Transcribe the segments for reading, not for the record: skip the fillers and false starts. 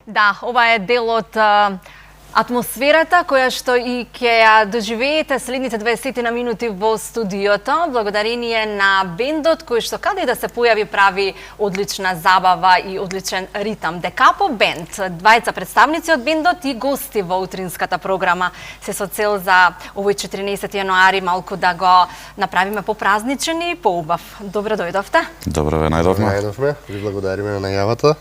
Да, ова е дел од атмосферата која што и ќе ја доживеете следните 20 на минути во студиото, благодарение на бендот кој што каде да се појави прави одлична забава и одличен ритам. Декапо бенд, двајца представници од бендот и гости во утринската програма се со цел за овој 14 јануари малку да го направиме попразничен и поубав. Добро дојдовте. Добро ве најдовме. Најдовме, ви благодариме на најавата.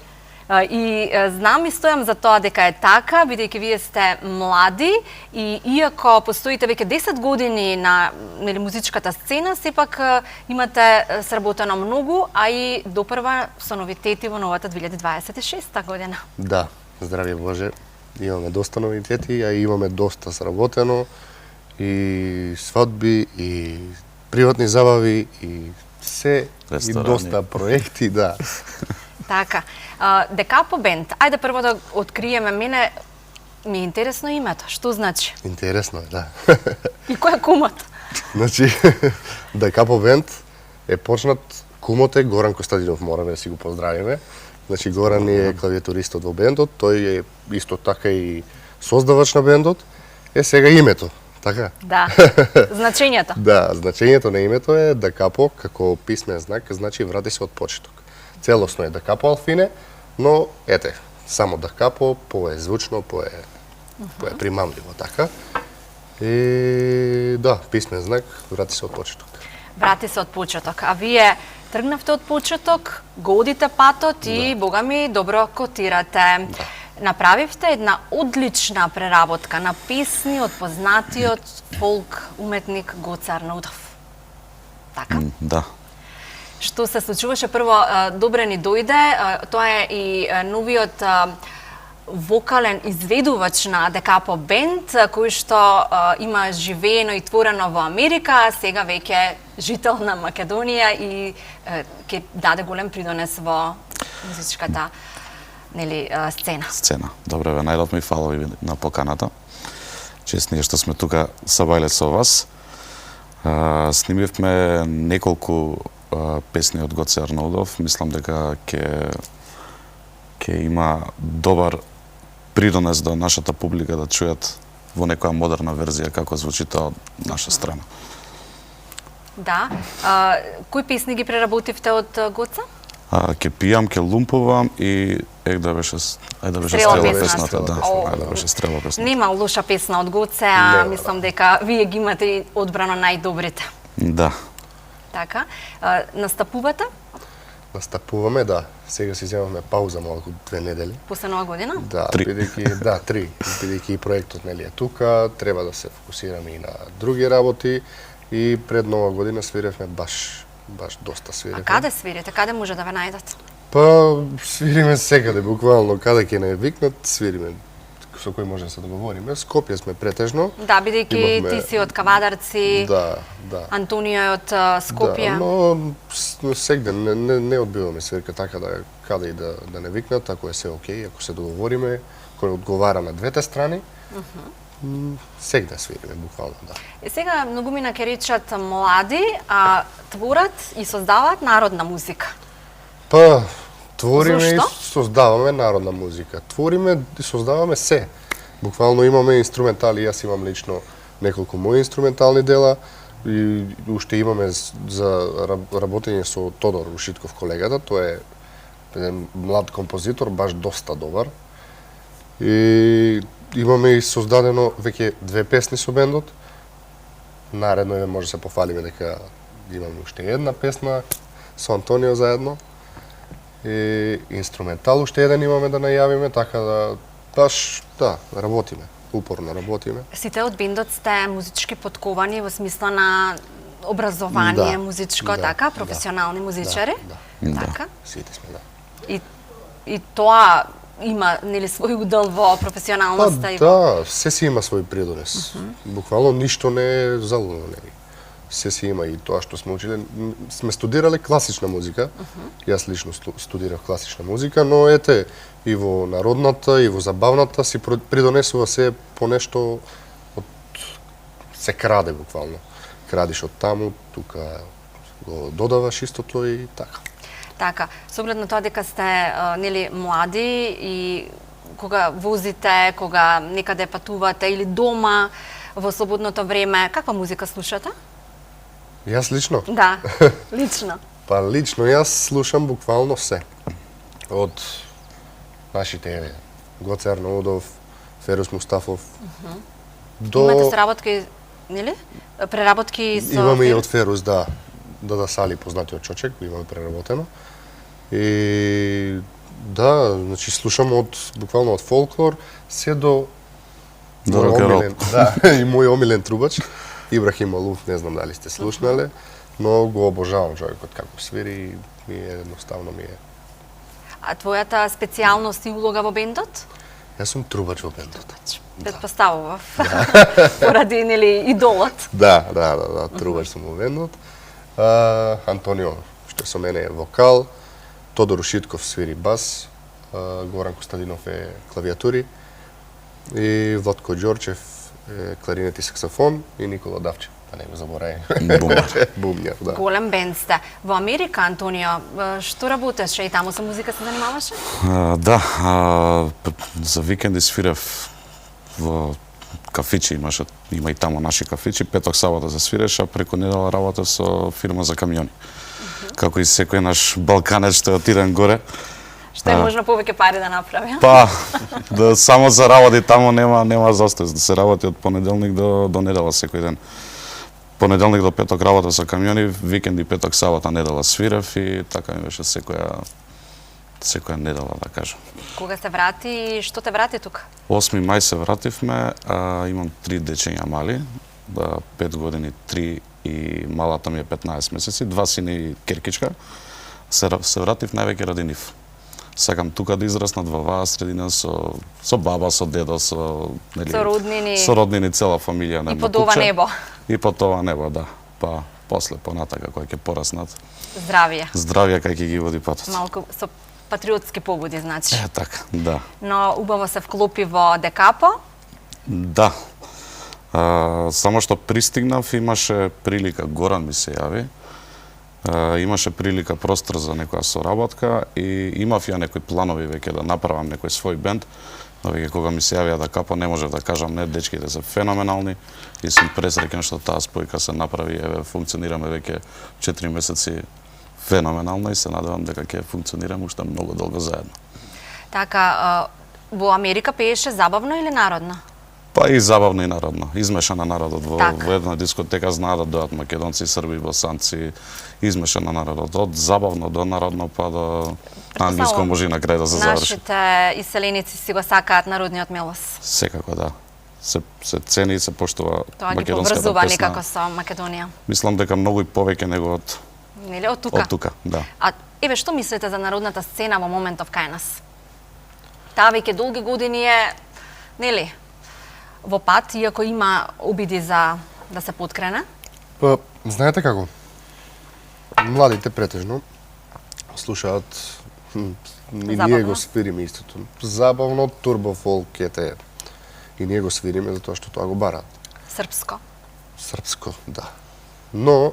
И знам и стојам за тоа дека е така, бидејќи вие сте млади и иако постоите веќе 10 години на музичката сцена, сепак имате сработено многу, а и допрва со новитети во новата 2026 година. Да, здравје Боже, имаме доста новитети, а имаме доста сработено и свадби и приватни забави и се Ресторани. И доста проекти, да. Така. Декапо бенд. Ајде прво да откриеме, мене ми е интересно името. Што значи? Интересно е, да. И кој е кумот? Значи, Декапо бенд е почнат, кумот е Горан Костадинов, мораме да си го поздравиме. Значи, Горан е клавиатуристот во бендот, тој е исто така и создавач на бендот. Сега името, така? Да. Значењето? Да, значењето на името е Декапо, како писмен знак, значи врати се од почеток. Целосно е Декапо Алфине, но ете, само Декапо, пое звучно, пое примамливо, така. И да, писмен знак, врати се од почеток. Врати се од почеток. А вие тргнавте од почеток, го одите патот и, бога ми, добро котирате. Да. Направивте една одлична преработка на песни од познатиот фолк уметник Гоце Арнаудов. Така? Да. Што се случуваше прво, добре ни дојде, тоа е и новиот вокален изведувач на Декапо бенд, кој што има живеено и творено во Америка, а сега веќе жител на Македонија и ќе даде голем придонес во музичката сцена. Сцена. Добре ве најдовме и фала ви на поканата. Чест ние што сме тука сабајле со вас. Снимивме неколку песни од Гоце Арнаудов. Мислам дека ќе има добар придонес до нашата публика да чујат во некоја модерна верзија како звучи тоа од наша страна. Да. Кои песни ги преработивте од Гоце? Ке пијам, ке лумпувам и да беше стрела песната. Да, да беше стрела песната. Нема лоша песна од Гоце, а мислам дека вие ги имате и одбрано најдобрите. Да. Така. Настапувате? Настапуваме, да. Сега си земавме пауза малку 2 недели. После нова година? Да, 3. Бидејќи и проектот нели е тука, треба да се фокусираме и на други работи и пред нова година свиревме баш доста свиревме. А каде свирите? Каде може да ве најдат? Па свириме секаде, буквално каде ќе не викнат, свириме. Со кој може да се договориме. Скопје сме претежно. Да, бидејќи ти си од Кавадарци, да. Антонио е од Скопје. Да, но сегде не одбиваме свирка така да каде и да не викнат, ако е се окей, ако се договориме, кој одговара на двете страни. Сегде свириме, буквално, да. И сега многумина ќе речат млади, а творат и создаваат народна музика. Па, твориме и Зошто? создаваме народна музика. Твориме и создаваме се. Буквално имаме инструментали, јас имам лично неколку мои инструментални дела и уште имаме за работење со Тодор Ушитков колегата, тој е еден млад композитор, баш доста добар. И имаме и создадено веќе 2 песни со бендот. Наредно може да се пофалиме дека имаме уште една песна со Антонио заедно. И инструментал уште еден имаме да најавиме, така да баш работиме, упорно работиме. Сите од бендот сте музички подковани во смисла на образование музичко, така, професионални музичари? Да. Така? Сите сме, да. И тоа има нели свој удел во професионалноста и Да, се си има свој придонес. Буквално ништо не е залудно, нели. Се си има и тоа што сме училе. Сме студирале класична музика. Јас лично студирав класична музика, но ете и во народната и во забавната си придонесува се по нешто се краде буквално. Крадиш од таму, тука го додаваш истото и така. Така, со оглед на тоа дека сте нели млади и кога возите, кога некаде патувате или дома во слободното време, каква музика слушате? Јас лично? Да, лично. Па лично јас слушам буквално се. Од нашите Гоце Арнаудов, Ферус Мустафов, до... Имате сработки, нели? Преработки со... Имаме и од Ферус, да. Дада Сали, познатиот чочек, го имаме преработено. И да, значи слушам буквално од фолклор се до рок-н-рол. Да, и мој омилен трубач Ибрахим Алуф, не знам дали сте слушнале, но го обожавам човекот како свири, едноставно ми е. А твојата специјалност и улога во бендот? Јас сум трубач во бендот. Предпоставував. Поради нели идолот. Да, трубач сум во бендот. Антонио, што со мене е вокал, Тодор Ушитков свири бас, Горан Костадинов е клавиатури и Владко Ѓорчев е кларинет и саксофон и Никола Давчев, да не го заборај. Бумњар, да. Голем бенд сте. Во Америка, Антонио, што работеше и таму со музика се занимаваше? Да, за викенди свирев во кафичи, има и таму наши кафичи, петок сабота се свиреше, а преку недела работев со фирма за камиони. Како и секој наш балканец што е отиден горе. Што е можно повеќе пари да направи? Па, да само за работи таму нема застој, да се работи од понеделник до недела секој ден. Понеделник до петок работев со камиони, викенди, петок, сабота, недела свирев и така ми беше секоја недела, да кажам. Кога се врати и што те врати тука? 8 мај се вративме, имам 3 дечења мали, 5 години, 3 и малата ми е 15 месеци, 2 сини и керкичка. Се вратив највеќе ради нив. Сакам тука да израснат во оваа средина со баба, со дедо, со роднини, цела фамилија. И под ова небо. И под ова небо, да. Па после понатака кој ќе пораснат. Здравје кај ќе ги води патот. Малку со патриотски побуди, значи. Така, да. Но убаво се вклопи во Декапо? Да. Само што пристигнав, имаше прилика, Горан ми се јави, имаше прилика простор за некоја соработка и имав ја некои планови веќе да направам некој свој бенд, но веќе кога ми се јавија Декапо не можев да кажам не, дечките се феноменални и сум пресреќен што таа спојка се направи, еве функционираме веќе 4 месеци феноменално и се надевам дека ќе функционираме уште многу долго заедно. Така, во Америка пееше забавно или народно? Па и забавно и народно. Измешана народот во една дискотека знаат да дојдат македонци, срби, босанци, измешана народот. Од забавно до народно па до англиско може и на крај да се заврши. Нашите иселеници си го сакаат народниот милос. Секако да. Се цени и се поштува тоа македонската песна. Тоа ги поврзува песна. некако со Македонија. Мислам дека многу и повеќе него од нели од тука. Од тука, да. А еве што мислите за народната сцена во моментов кај нас? Таа веќе долги години е, нели, во пат, иако има обиди за да се поткрене? Па, знаете како? Младите претежно слушаат и ние го свириме истото. Забавно, турбо фолк ете. И ние го свириме затоа што тоа го бараат. Српско. Српско, да. Но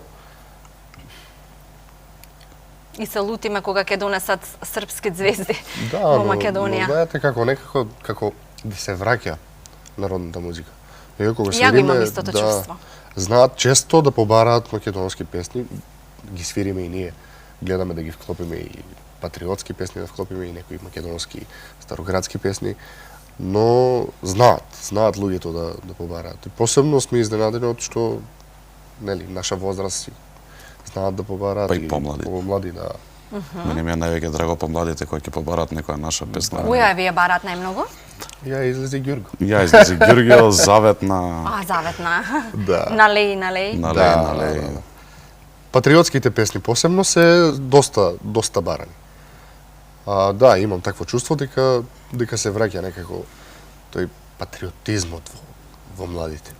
и се лутиме кога ќе донесат српски звезди во Македонија. Да, знаете некако како да се враќа народната музика. Ја го имам истото чувство. Знаат често да побараат македонски песни, ги свириме и ние. Гледаме да ги вклопиме и патриотски песни, да вклопиме и некои македонски староградски песни, но знаат луѓето да побараат. И посебно сме изненадени од што нели наша возраст знаат да побараат па и помлади, да. Мене ми е највеќе драго помладите кои ќе побараат некоја наша песна. Која вие бараат најмногу? Ја излезе Ѓурго. Ја излезе Ѓурѓо, Заветна. Заветна. Да. Налеј. Патриотските песни посебно се доста барани. Да, имам такво чувство дека се враќа некако тој патриотизмот во младите.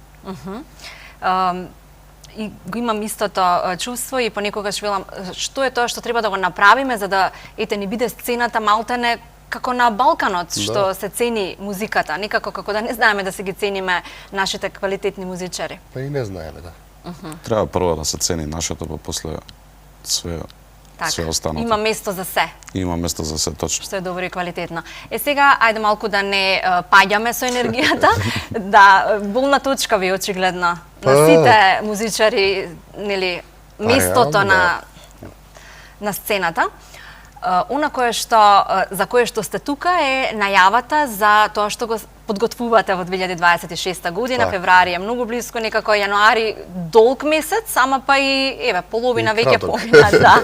И го имам истото чувство и понекогаш велам што е тоа што треба да го направиме за да ни биде сцената малтене како на Балканот, што се цени музиката, никако како да не знаеме да се ги цениме нашите квалитетни музичари. Па и не знаеме, да. Треба прво да се цени нашето, па после све све останато. Има место за се. Има место за се, точно. Што е добро и квалитетно. Сега, ајде малку да не паѓаме со енергијата. Да, болна точка ви очигледно. На сите музичари, нели, местото на сцената. Она за кое што сте тука е најавата за тоа што го подготвувате во 2026 година. Февруари е многу близко, некако јануари долг месец, ама па и половина веќе помина, да.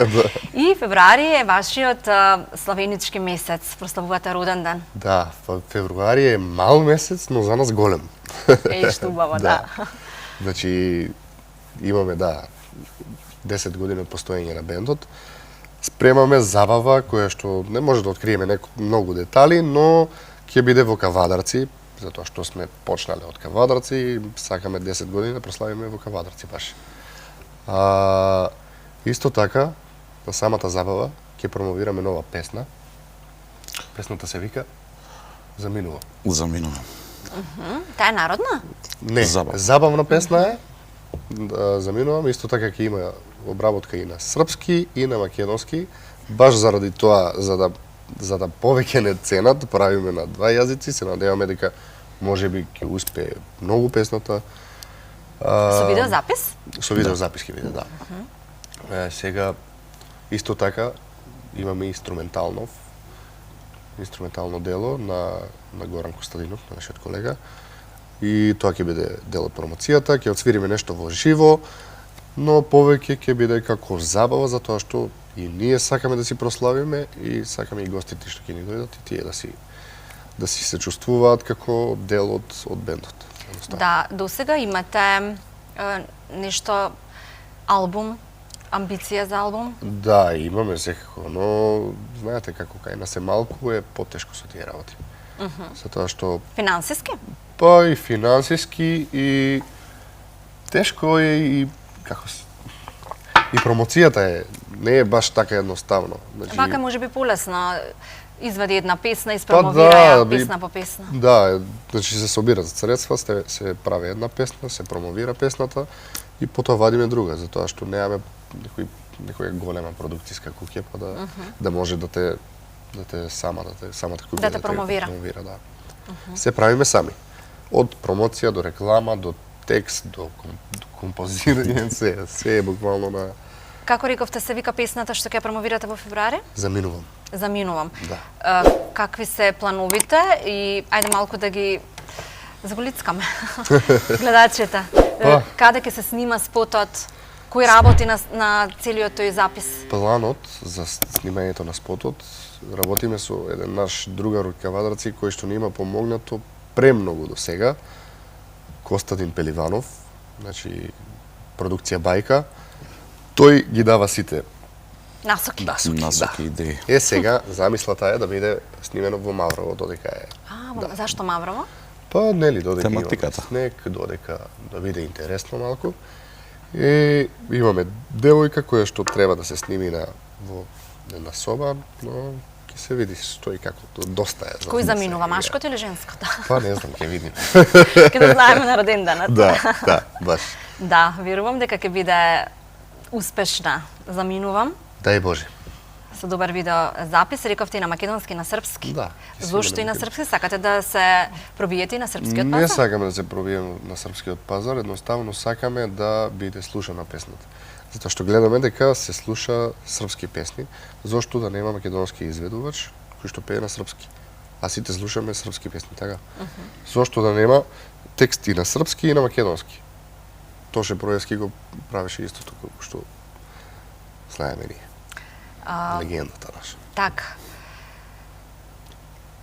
И февруари е вашиот славенички месец, прославувате роден ден. Да, февруари е мал месец, но за нас голем. Што убаво, да. Значи имаме 10 години од постоење на бендот. Спремаме забава која што не може да откриеме многу детали, но ќе биде во Кавадарци, затоа што сме почнале од Кавадарци и сакаме 10 години да прославиме во Кавадарци баш. Исто така, на самата забава ќе промовираме нова песна. Песната се вика Заминува. Заминува. Таа е народна? Не, забавна песна е. Заминувам, исто така ќе има обработка и на српски и на македонски, баш заради тоа, за да повеќе не ценат, правиме на два јазици, се надеваме дека можеби ќе успее многу песната. Со видеозапис? Со видеозапис ќе биде, да. Сега, исто така, имаме инструментално дело на Горан Костадинов, на нашиот колега, и тоа ќе биде дел од промоцијата, ќе отсвириме нешто во живо, но повеќе ќе биде како забава, затоа што и ние сакаме да си прославиме и сакаме и гостите што ќе ни дојдат и тие да си се чувствуваат како дел од бендот. Да, досега имате нешто албум, амбиција за албум? Да, имаме секако, но знаете како кај нас е малку е потешко со тие работи. Затоа што финансиски? Па и финансиски и тешко е и и промоцијата не е баш така едноставно. Значи, вака може би полесно. Извади една песна, испромовира ја песна по песна. Да, значи се собират средства, се прави една песна, се промовира песната и потоа вадиме друга, затоа што немаме некоја голема продукцијска куќа па да може да те самата куќа да те промовира. Да. Се правиме сами. Од промоција до реклама, до текст, до композирање, се е буквално на... Како рековте се вика песната што ќе промовирате во февруари? Заминувам. Заминувам. Да. Какви се плановите и ајде малку да ги заголицкаме гледачите. Каде ќе се снима спотот? Кој работи на целиот тој запис? Планот за снимањето на спотот работиме со еден наш другар од Кавадарци кој што ни има помогнато премногу до сега. Костадин Пеливанов, значи продукција Бајка. Тој ги дава сите насоки, идеи. Сега замислата е да биде снимено во Маврово, додека е. Зашто Маврово? Па нели додека тематиката. Снег, додека да биде интересно малку. И имаме девојка која што треба да се сними во една соба, но ќе се види што и како, доста е. Кој заминува, машкото или женското? Па не знам, ќе видиме. Ќе да знаеме на роден денот. Да, баш. Да, верувам дека ќе биде успешна. Заминувам. Дај Боже. Со добар видео запис, рековте и на македонски и на српски. Да. Зошто и на српски? Сакате да се пробиете и на српскиот пазар? Не сакаме да се пробиеме на српскиот пазар, едноставно сакаме да биде слушана песната. Затоа што гледаме дека се слуша српски песни, зошто да нема македонски изведувач кој што пее на српски. А сите слушаме српски песни, така? Зошто да нема текст и на српски и на македонски? Тоше Проевски го правеше истото како што знаеме ние. Легендата наша. Така.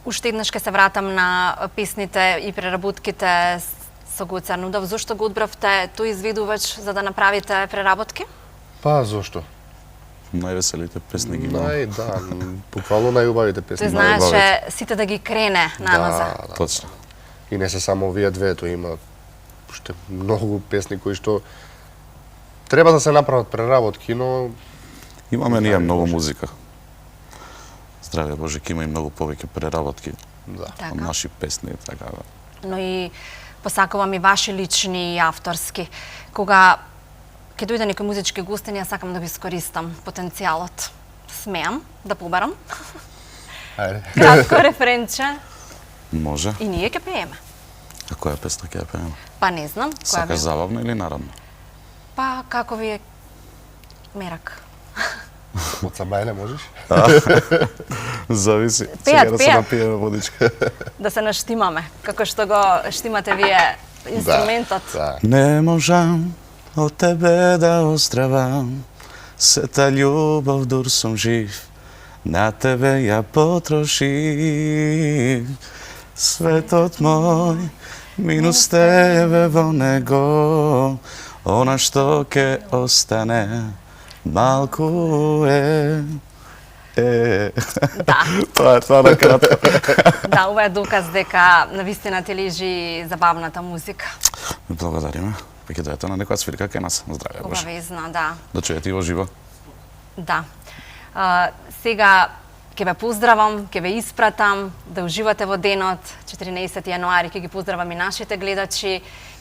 Уште еднаш ќе се вратам на песните и преработките со Гоце Арнудов. Зошто го одбравте тој изведувач за да направите преработки? Па, зошто? Највеселите песни ги имам. Да, буквално најубавите песни. Тој знаеше сите да ги крене на Амаза. Да, точно. И не се само овие две, тој има уште многу песни кои што треба да се направат преработки, но имаме ние многу музика. Здраве Боже, има и многу повеќе преработки од наши песни, така да. Но и посакувам и ваши лични и авторски. Кога ќе дојде некој музички гостин, јас сакам да го искористам потенцијалот. Смеам да побарам. Ајде. Кратко рефренче Може. и ние ќе пееме. А која песна ќе ја пееме? Па не знам, која Сакаш забавно или наравно? Па како ви е мерак. Од Сабајле можеш? Зависи. Пеат, Сега да се пеат. напиеме водичка. Да се наштимаме, како што го штимате вие инструментот. Да. Не можам од тебе да оздравам, сета љубов дур сум жив, на тебе ја потрошив. Светот мој, минус тебе во него, она што ке остане, малку е. Да. Тоа е твара кратко. Да, ова е доказ дека навистина ти лежи забавната музика. Благодариме. Веќе дојдете на некоја свирка кај нас. Здравје, Боже. Обавезно, да. Да чуете и во живо. Да. Сега ќе ве поздравам, ќе ве испратам да уживате во денот, 14 јануари, ќе ги поздравам и нашите гледачи